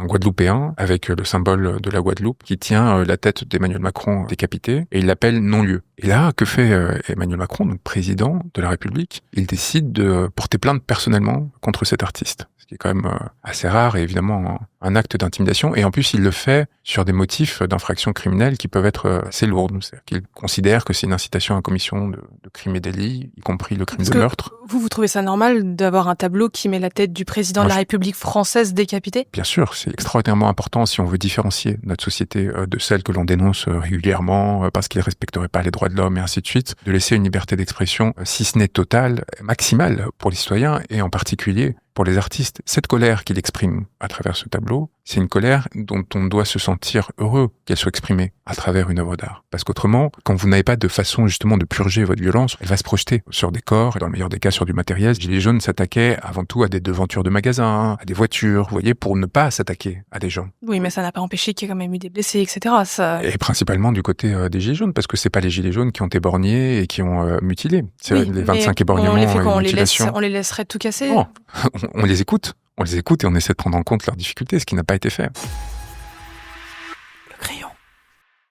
un Guadeloupéen avec le symbole de la Guadeloupe qui tient la tête d'Emmanuel Macron décapité et il l'appelle non-lieu. Et là, que fait Emmanuel Macron, donc président de la République? Il décide de porter plainte personnellement contre cet artiste, ce qui est quand même assez rare et évidemment un acte d'intimidation. Et en plus, il le fait sur des motifs d'infraction criminelle qui peuvent être assez lourds. C'est-à-dire qu'il considère que c'est une incitation à la commission de crimes et délits, y compris le crime de meurtre. Vous trouvez ça normal d'avoir un tableau qui met la tête du président de la République française décapité? Bien sûr, c'est extraordinairement important si on veut différencier notre société de celle que l'on dénonce régulièrement parce qu'il ne respecterait pas les droits de l'homme et ainsi de suite, de laisser une liberté d'expression, si ce n'est totale, maximale pour les citoyens et en particulier pour les artistes. Cette colère qu'il exprime à travers ce tableau, c'est une colère dont on doit se sentir heureux qu'elle soit exprimée à travers une œuvre d'art. Parce qu'autrement, quand vous n'avez pas de façon justement de purger votre violence, elle va se projeter sur des corps et dans le meilleur des cas sur du matériel. Les Gilets jaunes s'attaquaient avant tout à des devantures de magasins, à des voitures, vous voyez, pour ne pas s'attaquer à des gens. Oui, mais ça n'a pas empêché qu'il y ait quand même eu des blessés, etc. Et principalement du côté des Gilets jaunes, parce que c'est pas les Gilets jaunes qui ont éborgné et qui ont mutilé. C'est les 25 éborgnements on et mutilations. On les laisserait tout casser? Non, on les écoute. On les écoute et on essaie de prendre en compte leurs difficultés, ce qui n'a pas été fait.